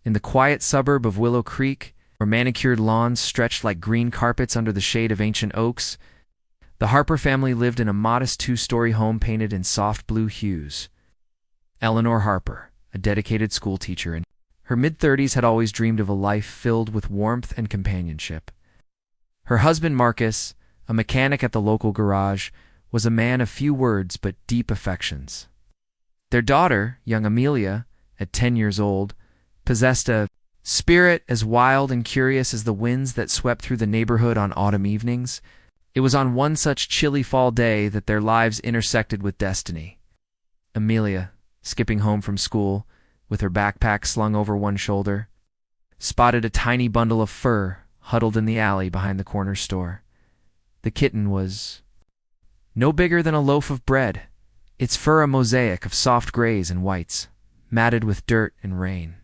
In the quiet suburb of Willow Creek, where manicured lawns stretched like green carpets under the shade of ancient oaks, the Harper family lived in a modest two-story home painted in soft blue hues. Eleanor Harper, a dedicated schoolteacher in her mid-30s, had always dreamed of a life filled with warmth and companionship. Her husband Marcus, a mechanic at the local garage, was a man of few words but deep affections. Their daughter, young Amelia, at 10 years old, possessed a spirit as wild and curious as the winds that swept through the neighborhood on autumn evenings. It was on one such chilly fall day that their lives intersected with destiny. Amelia, skipping home from school, with her backpack slung over one shoulder, spotted a tiny bundle of fur huddled in the alley behind the corner store. The kitten was no bigger than a loaf of bread, its fur a mosaic of soft grays and whites, matted with dirt and rain.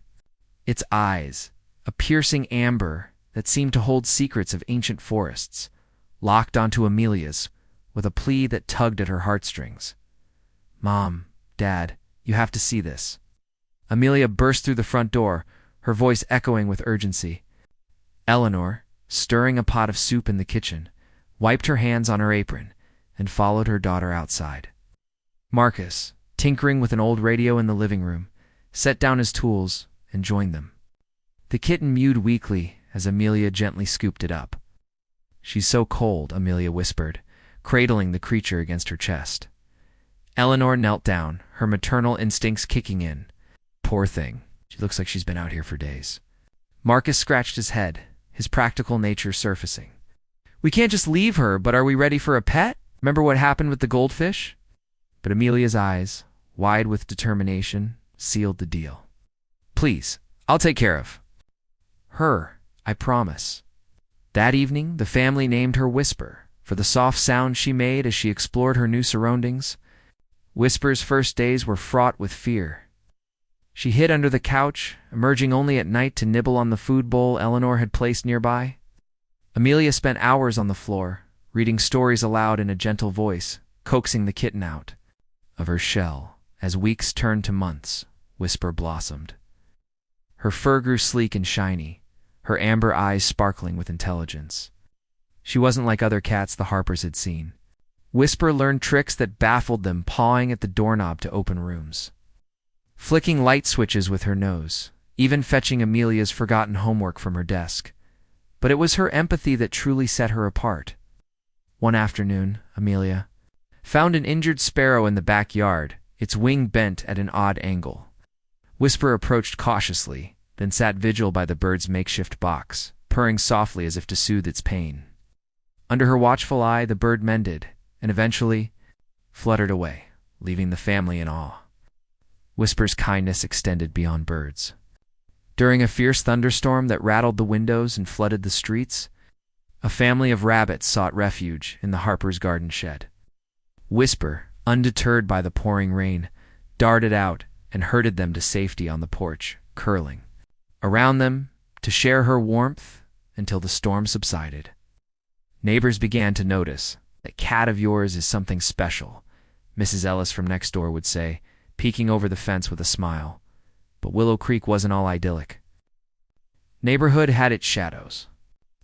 Its eyes, a piercing amber that seemed to hold secrets of ancient forests, locked onto Amelia's with a plea that tugged at her heartstrings. "Mom, Dad, you have to see this." Amelia burst through the front door, her voice echoing with urgency. Eleanor, stirring a pot of soup in the kitchen, wiped her hands on her apron and followed her daughter outside. Marcus, tinkering with an old radio in the living room, set down his tools and joined them. The kitten mewed weakly as Amelia gently scooped it up. "She's so cold," Amelia whispered, cradling the creature against her chest. Eleanor knelt down, her maternal instincts kicking in. "Poor thing. She looks like she's been out here for days." Marcus scratched his head, his practical nature surfacing. "We can't just leave her, but are we ready for a pet? Remember what happened with the goldfish?" But Amelia's eyes, wide with determination, sealed the deal. "Please, I'll take care of her, I promise." That evening, the family named her Whisper, for the soft sound she made as she explored her new surroundings. Whisper's first days were fraught with fear. She hid under the couch, emerging only at night to nibble on the food bowl Eleanor had placed nearby. Amelia spent hours on the floor, reading stories aloud in a gentle voice, coaxing the kitten out of her shell. As weeks turned to months, Whisper blossomed. Her fur grew sleek and shiny, her amber eyes sparkling with intelligence. She wasn't like other cats the Harpers had seen. Whisper learned tricks that baffled them, pawing at the doorknob to open rooms, flicking light switches with her nose, even fetching Amelia's forgotten homework from her desk. But it was her empathy that truly set her apart. One afternoon, Amelia found an injured sparrow in the backyard, its wing bent at an odd angle. Whisper approached cautiously, then sat vigil by the bird's makeshift box, purring softly as if to soothe its pain. Under her watchful eye, the bird mended, and eventually fluttered away, leaving the family in awe. Whisper's kindness extended beyond birds. During a fierce thunderstorm that rattled the windows and flooded the streets, a family of rabbits sought refuge in the Harper's garden shed. Whisper, undeterred by the pouring rain, darted out and herded them to safety on the porch, curling around them to share her warmth until the storm subsided. Neighbors began to notice. "That cat of yours is something special," Mrs. Ellis from next door would say, peeking over the fence with a smile. But Willow Creek wasn't all idyllic. Neighborhood had its shadows.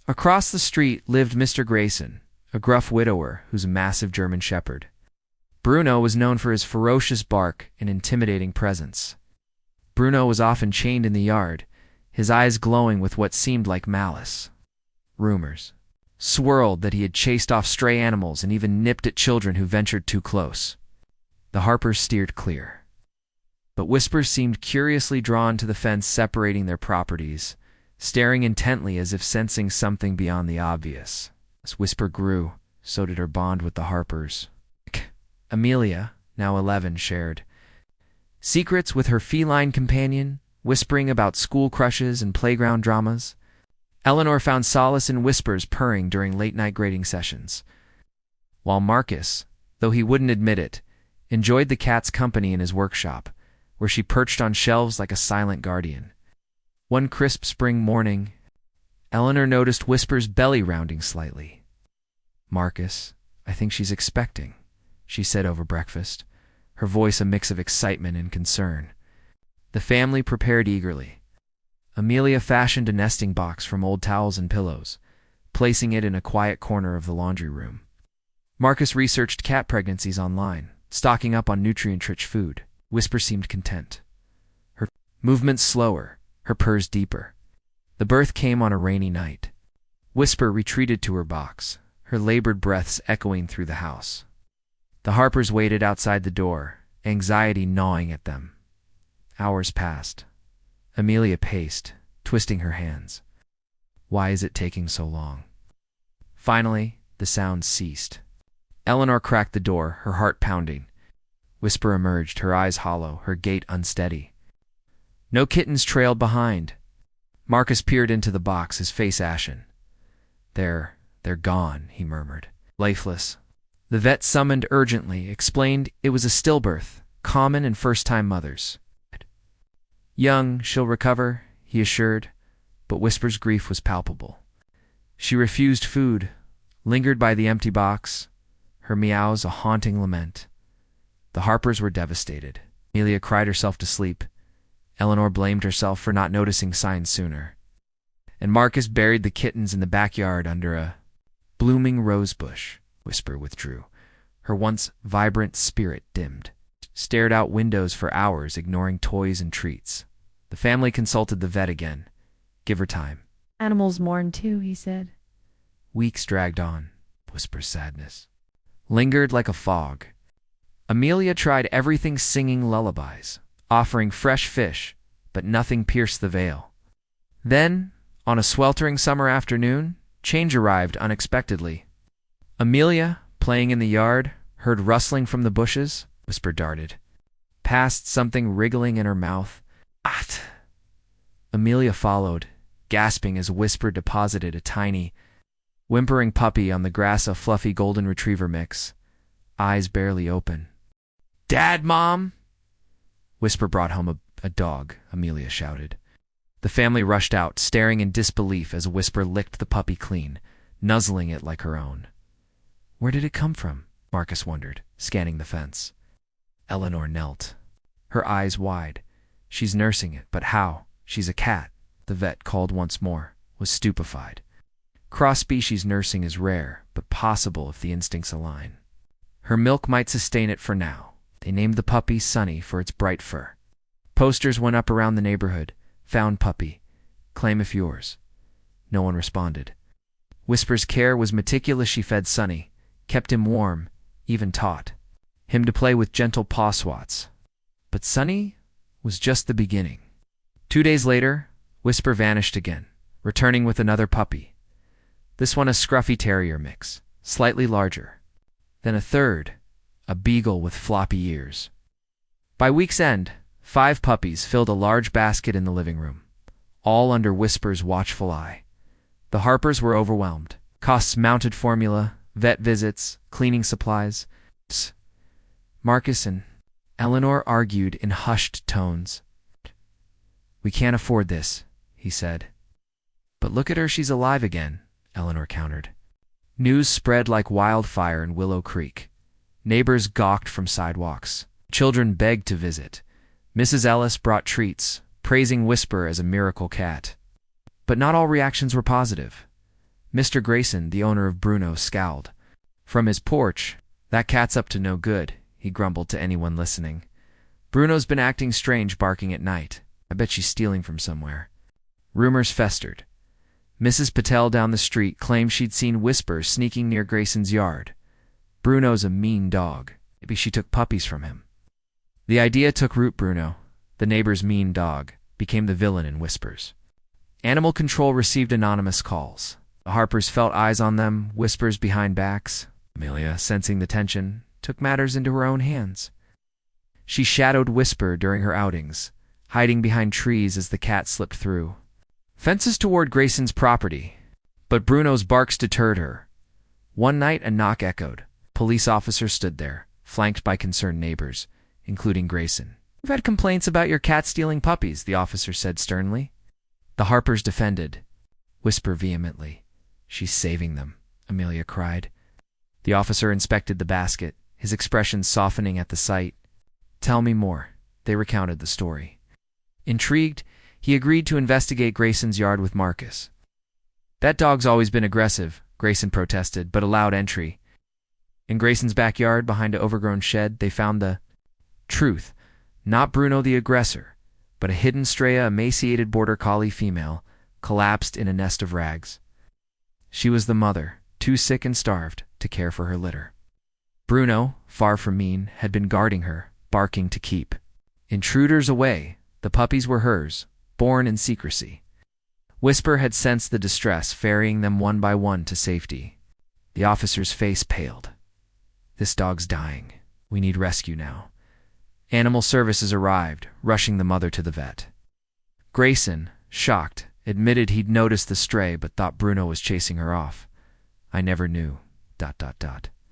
Across the street lived Mr. Grayson, a gruff widower who's a massive German shepherd. Bruno was known for his ferocious bark and intimidating presence. Bruno was often chained in the yard, his eyes glowing with what seemed like malice. Rumors swirled that he had chased off stray animals and even nipped at children who ventured too close. The Harpers steered clear. But Whisper seemed curiously drawn to the fence separating their properties, staring intently as if sensing something beyond the obvious. As Whisper grew, so did her bond with the Harpers. Amelia, now 11, shared secrets with her feline companion, whispering about school crushes and playground dramas. Eleanor found solace in Whisper's purring during late-night grading sessions, while Marcus, though he wouldn't admit it, enjoyed the cat's company in his workshop, where she perched on shelves like a silent guardian. One crisp spring morning, Eleanor noticed Whisper's belly rounding slightly. "Marcus, I think she's expecting," she said over breakfast, her voice a mix of excitement and concern. The family prepared eagerly. Amelia fashioned a nesting box from old towels and pillows, placing it in a quiet corner of the laundry room. Marcus researched cat pregnancies online, stocking up on nutrient-rich food. Whisper seemed content. Her movements slower, her purrs deeper. The birth came on a rainy night. Whisper retreated to her box, her labored breaths echoing through the house. The Harpers waited outside the door, anxiety gnawing at them. Hours passed. Amelia paced, twisting her hands. Why is it taking so long? Finally, the sounds ceased. Eleanor cracked the door, her heart pounding. Whisper emerged, her eyes hollow, her gait unsteady. No kittens trailed behind. Marcus peered into the box, his face ashen. They're gone, he murmured, lifeless. The vet summoned urgently, explained it was a stillbirth, common in first-time mothers. Young, she'll recover, he assured, but Whisper's grief was palpable. She refused food, lingered by the empty box, her meows a haunting lament. The Harpers were devastated. Amelia cried herself to sleep. Eleanor blamed herself for not noticing signs sooner. And Marcus buried the kittens in the backyard under a blooming rose bush. Whisper withdrew. Her once vibrant spirit dimmed. Stared out windows for hours, ignoring toys and treats. The family consulted the vet again. Give her time. Animals mourn too, he said. Weeks dragged on. Whisper's sadness lingered like a fog. Amelia tried everything, singing lullabies, offering fresh fish, but nothing pierced the veil. Then, on a sweltering summer afternoon, change arrived unexpectedly. Amelia, playing in the yard, heard rustling from the bushes. Whisper darted past, something wriggling in her mouth. At! Amelia followed, gasping as Whisper deposited a tiny, whimpering puppy on the grass, a fluffy golden retriever mix, eyes barely open. Dad, Mom! Whisper brought home a dog, Amelia shouted. The family rushed out, staring in disbelief as Whisper licked the puppy clean, nuzzling it like her own. Where did it come from? Marcus wondered, scanning the fence. Eleanor knelt, her eyes wide. She's nursing it, but how? She's a cat, the vet called once more, was stupefied. Cross-species nursing is rare, but possible if the instincts align. Her milk might sustain it for now. They named the puppy Sunny for its bright fur. Posters went up around the neighborhood. Found puppy. Claim if yours. No one responded. Whisper's care was meticulous. She fed Sunny, kept him warm, even taught him to play with gentle paw swats. But Sunny was just the beginning. 2 days later, Whisper vanished again, returning with another puppy. This one a scruffy terrier mix, slightly larger. Then a third, a beagle with floppy ears. By week's end, 5 puppies filled a large basket in the living room, all under Whisper's watchful eye. The Harpers were overwhelmed. Costs mounted, formula, vet visits, cleaning supplies. Marcus and Eleanor argued in hushed tones. We can't afford this, he said. But look at her, she's alive again, Eleanor countered. News spread like wildfire in Willow Creek. Neighbors gawked from sidewalks. Children begged to visit. Mrs. Ellis brought treats, praising Whisper as a miracle cat. But not all reactions were positive. Mr. Grayson, the owner of Bruno, scowled. From his porch, that cat's up to no good, he grumbled to anyone listening. Bruno's been acting strange, barking at night. I bet she's stealing from somewhere. Rumors festered. Mrs. Patel down the street claimed she'd seen Whisper sneaking near Grayson's yard. Bruno's a mean dog. Maybe she took puppies from him. The idea took root. Bruno, the neighbor's mean dog, became the villain in Whispers. Animal control received anonymous calls. The Harpers felt eyes on them, whispers behind backs. Amelia, sensing the tension, took matters into her own hands. She shadowed Whisper during her outings, hiding behind trees as the cat slipped through fences toward Grayson's property. But Bruno's barks deterred her. One night, a knock echoed. Police officers stood there, flanked by concerned neighbors, including Grayson. We've had complaints about your cat stealing puppies, the officer said sternly. The Harpers defended. Whisper vehemently. She's saving them, Amelia cried. The officer inspected the basket, his expression softening at the sight. Tell me more. They recounted the story. Intrigued, He agreed to investigate Grayson's yard with Marcus. "That dog's always been aggressive," Grayson protested, but allowed entry. In Grayson's backyard, behind an overgrown shed, they found the truth. Not Bruno the aggressor, but a hidden stray, a emaciated border collie female, collapsed in a nest of rags. She was the mother, too sick and starved to care for her litter. Bruno, far from mean, had been guarding her, barking to keep intruders away. The puppies were hers, born in secrecy. Whisper had sensed the distress, ferrying them one by one to safety. The officer's face paled. "This dog's dying. We need rescue now." Animal services arrived, rushing the mother to the vet. Grayson, shocked, admitted he'd noticed the stray but thought Bruno was chasing her off. "I never knew. ...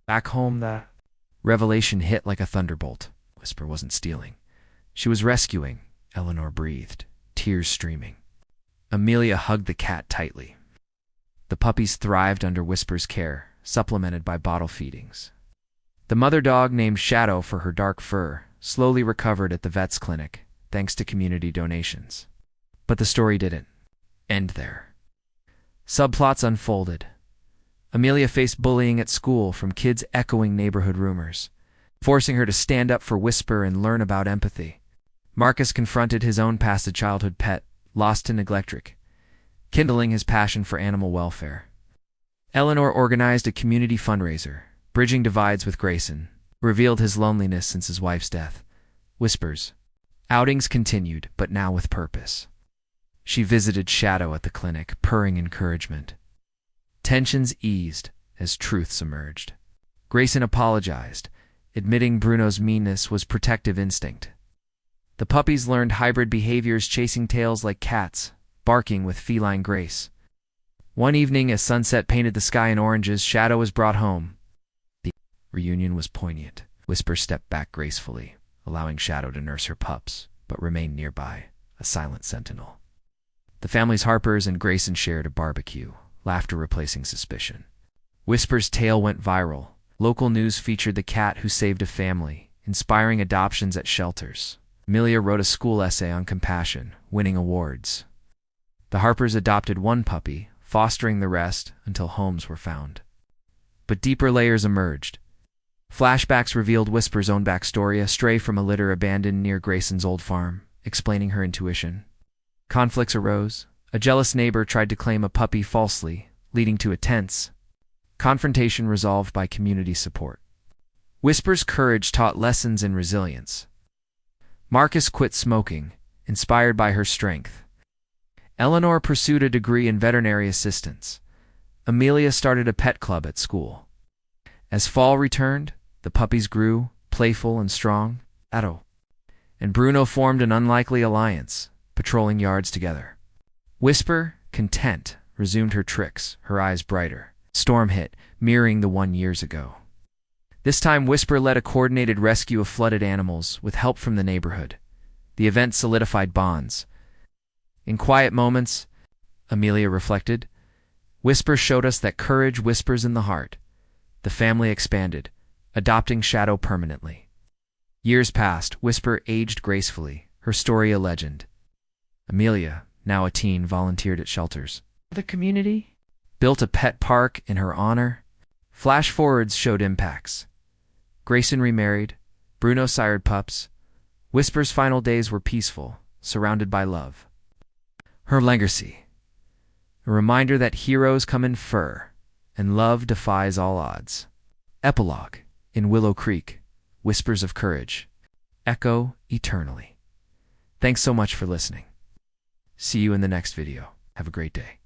Back home, the revelation hit like a thunderbolt. Whisper wasn't stealing. She was rescuing," Eleanor breathed, tears streaming. Amelia hugged the cat tightly. The puppies thrived under Whisper's care, supplemented by bottle feedings. The mother dog, named Shadow for her dark fur, slowly recovered at the vet's clinic, thanks to community donations. But the story didn't end there. Subplots unfolded. Amelia faced bullying at school from kids echoing neighborhood rumors, forcing her to stand up for Whisper and learn about empathy. Marcus confronted his own past childhood pet, lost to neglect, kindling his passion for animal welfare. Eleanor organized a community fundraiser, bridging divides with Grayson, revealed his loneliness since his wife's death. Whisper's outings continued, but now with purpose. She visited Shadow at the clinic, purring encouragement. Tensions eased as truths emerged. Grayson apologized, admitting Bruno's meanness was protective instinct. The puppies learned hybrid behaviors, chasing tails like cats, barking with feline grace. One evening, as sunset painted the sky in oranges, Shadow was brought home. The reunion was poignant. Whisper stepped back gracefully, allowing Shadow to nurse her pups, but remained nearby, a silent sentinel. The family's Harpers and Grayson shared a barbecue, laughter replacing suspicion. Whisper's tale went viral. Local news featured the cat who saved a family, inspiring adoptions at shelters. Amelia wrote a school essay on compassion, winning awards. The Harpers adopted one puppy, fostering the rest until homes were found. But deeper layers emerged. Flashbacks revealed Whisper's own backstory, a stray from a litter abandoned near Grayson's old farm, explaining her intuition. Conflicts arose. A jealous neighbor tried to claim a puppy falsely, leading to a tense confrontation resolved by community support. Whisper's courage taught lessons in resilience. Marcus quit smoking, inspired by her strength. Eleanor pursued a degree in veterinary assistance. Amelia started a pet club at school. As fall returned, the puppies grew, playful and strong. And Bruno formed an unlikely alliance, patrolling yards together. Whisper, content, resumed her tricks, her eyes brighter. Storm hit, mirroring the one years ago. This time, Whisper led a coordinated rescue of flooded animals, with help from the neighborhood. The event solidified bonds. In quiet moments, Amelia reflected, Whisper showed us that courage whispers in the heart. The family expanded, adopting Shadow permanently. Years passed, Whisper aged gracefully, her story a legend. Amelia, now a teen, volunteered at shelters. The community built a pet park in her honor. Flash forwards showed impacts. Grayson remarried, Bruno sired pups. Whisper's final days were peaceful, surrounded by love. Her legacy, a reminder that heroes come in fur, and love defies all odds. Epilogue, in Willow Creek, whispers of courage, echo eternally. Thanks so much for listening. See you in the next video. Have a great day.